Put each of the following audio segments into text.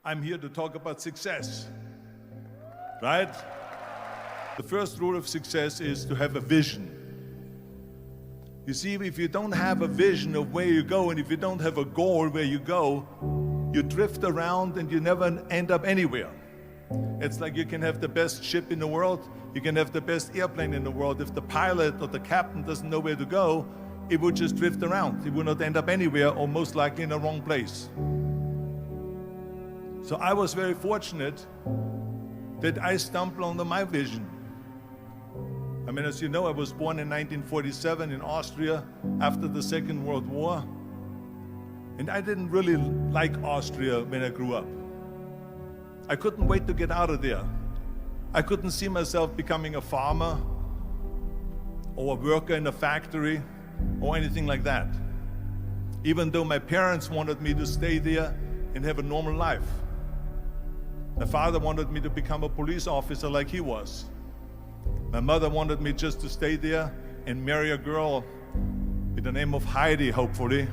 I'm here to talk about success, right? The first rule of success is to have a vision. You see, if you don't have a vision of where you go, and if you don't have a goal where you go, you drift around and you never end up anywhere. It's like you can have the best ship in the world, you can have the best airplane in the world. If the pilot or the captain doesn't know where to go, it would just drift around. It would not end up anywhere, or most likely in the wrong place. So I was very fortunate that I stumbled onto my vision. I mean, as you know, I was born in 1947 in Austria after the Second World War. And I didn't really like Austria when I grew up. I couldn't wait to get out of there. I couldn't see myself becoming a farmer or a worker in a factory or anything like that. Even though my parents wanted me to stay there and have a normal life. My father wanted me to become a police officer like he was. My mother wanted me just to stay there and marry a girl with the name of Heidi, hopefully,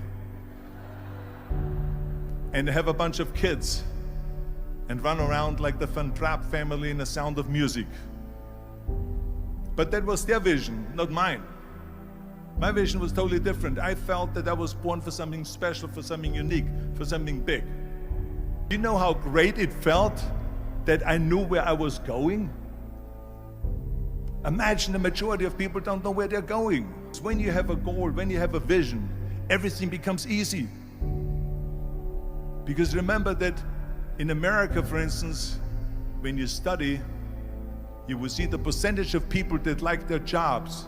and have a bunch of kids and run around like the Van Trapp family in The Sound of Music. But that was their vision, not mine. My vision was totally different. I felt that I was born for something special, for something unique, for something big. Do you know how great it felt that I knew where I was going? Imagine the majority of people don't know where they're going. When you have a goal, when you have a vision, everything becomes easy. Because remember that in America, for instance, when you study, you will see the percentage of people that like their jobs.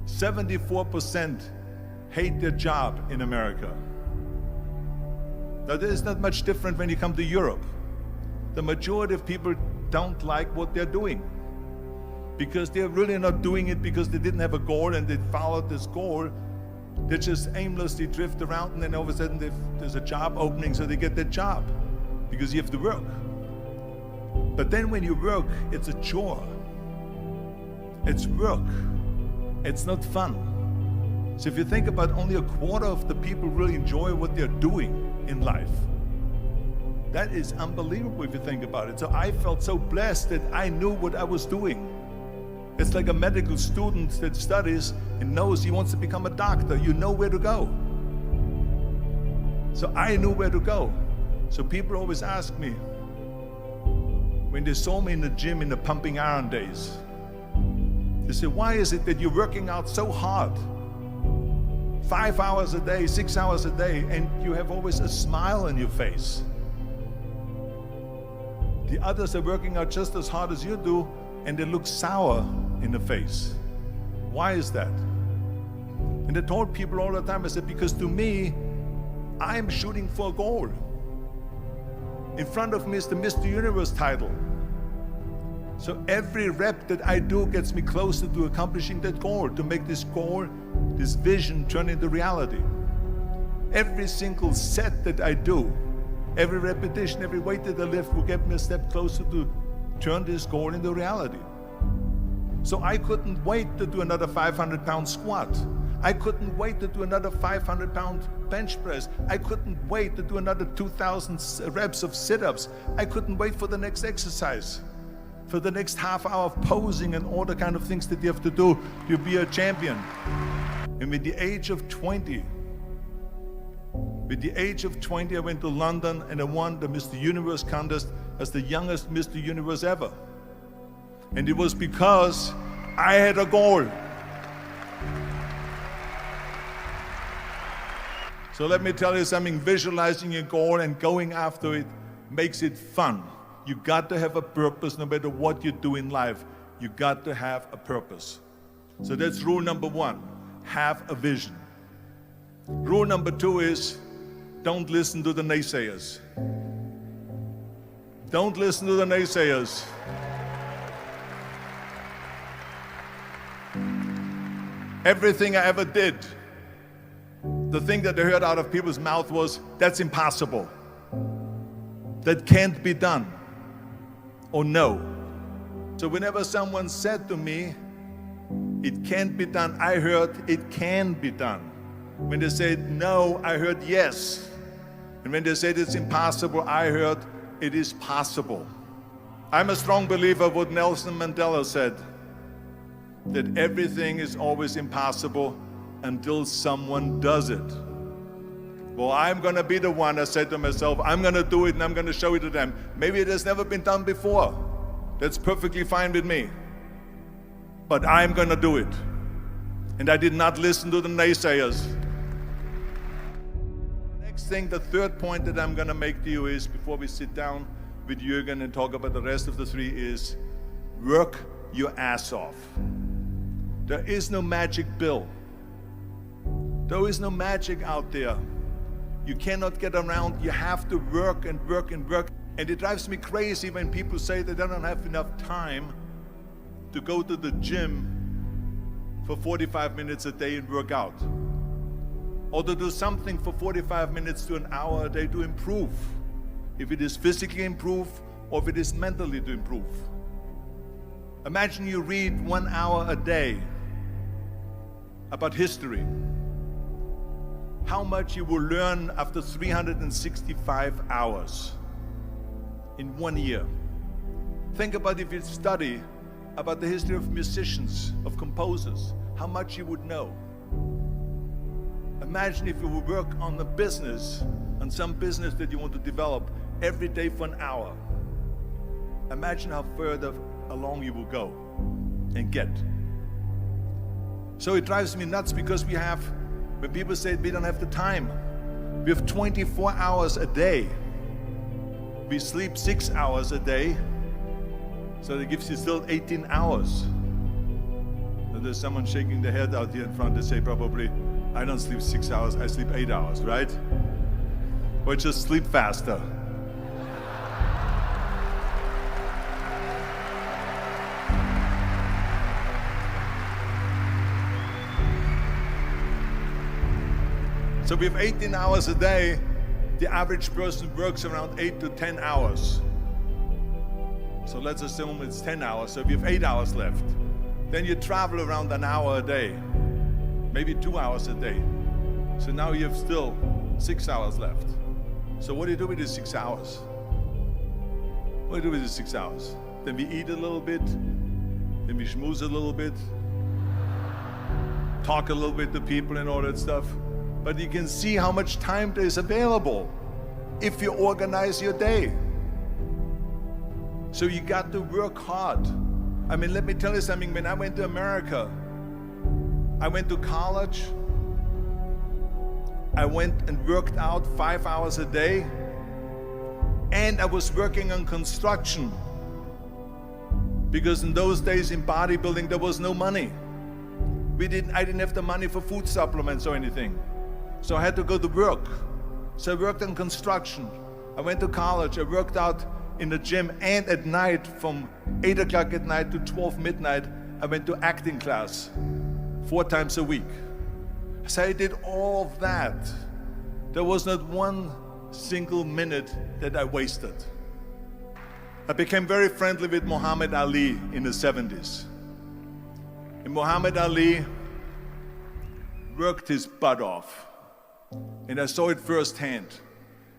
74% hate their job in America. Now, there's not much different when you come to Europe. The majority of people don't like what they're doing because they're really not doing it because they didn't have a goal and they followed this goal. They just aimlessly drift around, and then all of a sudden there's a job opening, so they get that job because you have to work. But then when you work, it's a chore. It's work. It's not fun. So if you think about, only a quarter of the people really enjoy what they're doing in life. That is unbelievable if you think about it. So I felt so blessed that I knew what I was doing. It's like a medical student that studies and knows he wants to become a doctor. You know where to go. So I knew where to go. So people always ask me, when they saw me in the gym in the pumping iron days, they say, why is it that you're working out so hard? 5 hours a day, 6 hours a day, and you have always a smile on your face. The others are working out just as hard as you do, and they look sour in the face. Why is that? And I told people all the time, I said, because to me, I'm shooting for a goal. In front of me is the Mr. Universe title. So every rep that I do gets me closer to accomplishing that goal, to make this goal, this vision turn into reality. Every single set that I do, every repetition, every weight that I lift will get me a step closer to turn this goal into reality. So I couldn't wait to do another 500-pound squat. I couldn't wait to do another 500-pound bench press. I couldn't wait to do another 2,000 reps of sit-ups. I couldn't wait for the next exercise, for the next half hour of posing and all the kind of things that you have to do to be a champion. And with the age of 20, I went to London and I won the Mr. Universe contest as the youngest Mr. Universe ever. And it was because I had a goal. So let me tell you something, visualizing a goal and going after it makes it fun. You got to have a purpose no matter what you do in life. You got to have a purpose. So that's rule number one, have a vision. Rule number two is, don't listen to the naysayers. Don't listen to the naysayers. Everything I ever did, the thing that I heard out of people's mouth was, that's impossible. That can't be done. Or no. So whenever someone said to me, it can't be done, I heard it can be done. When they said no, I heard yes. And when they said it's impossible, I heard it is possible. I'm a strong believer of what Nelson Mandela said, that everything is always impossible until someone does it. Well, I'm going to be the one, I said to myself, I'm going to do it and I'm going to show it to them. Maybe it has never been done before. That's perfectly fine with me. But I'm going to do it. And I did not listen to the naysayers. The next thing, the third point that I'm going to make to you is, before we sit down with Jürgen and talk about the rest of the three, is work your ass off. There is no magic pill. There is no magic out there. You cannot get around. You have to work and work and work. And it drives me crazy when people say that they don't have enough time to go to the gym for 45 minutes a day and work out. Or to do something for 45 minutes to an hour a day to improve. If it is physically improve or if it is mentally to improve. Imagine you read 1 hour a day about history. How much you will learn after 365 hours in 1 year. Think about if you study about the history of musicians, of composers, how much you would know. Imagine if you would work on a business, on some business that you want to develop every day for an hour. Imagine how further along you will go and get. So it drives me nuts because when people say we don't have the time, we have 24 hours a day. We sleep 6 hours a day, so that gives you still 18 hours. So there's someone shaking their head out here in front. They say probably, I don't sleep 6 hours, I sleep 8 hours, right? Or just sleep faster. So we have 18 hours a day. The average person works around 8 to 10 hours. So let's assume it's 10 hours, so we have 8 hours left. Then you travel around an hour a day, maybe 2 hours a day. So now you have still 6 hours left. So what do you do with these 6 hours? What do you do with these 6 hours? Then we eat a little bit, then we schmooze a little bit, talk a little bit to people and all that stuff. But you can see how much time there is available if you organize your day. So you got to work hard. I mean, let me tell you something. When I went to America, I went to college. I went and worked out 5 hours a day. And I was working on construction. Because in those days in bodybuilding, there was no money. I didn't have the money for food supplements or anything. So I had to go to work. So I worked on construction. I went to college. I worked out in the gym, and at night from 8 o'clock at night to 12 midnight, I went to acting class 4 times a week. So I did all of that. There was not one single minute that I wasted. I became very friendly with Muhammad Ali in the 70s. And Muhammad Ali worked his butt off. And I saw it firsthand.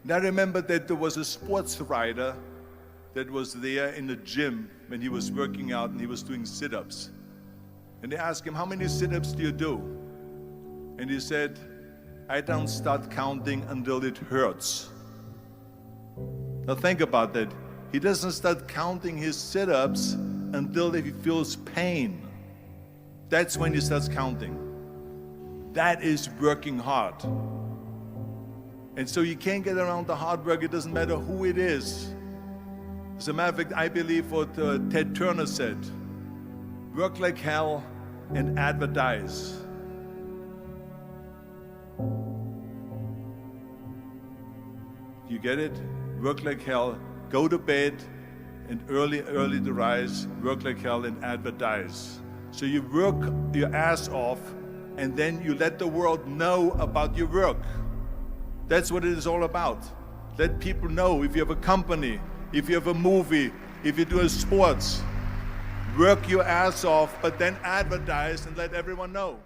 And I remember that there was a sports writer that was there in the gym when he was working out and he was doing sit-ups. And they asked him, how many sit-ups do you do? And he said, I don't start counting until it hurts. Now think about that. He doesn't start counting his sit-ups until he feels pain. That's when he starts counting. That is working hard. And so you can't get around the hard work. It doesn't matter who it is. As a matter of fact, I believe what Ted Turner said, work like hell and advertise. You get it? Work like hell, go to bed, and early to rise, work like hell and advertise. So you work your ass off, and then you let the world know about your work. That's what it is all about. Let people know. If you have a company, if you have a movie, if you do a sports, work your ass off, but then advertise and let everyone know.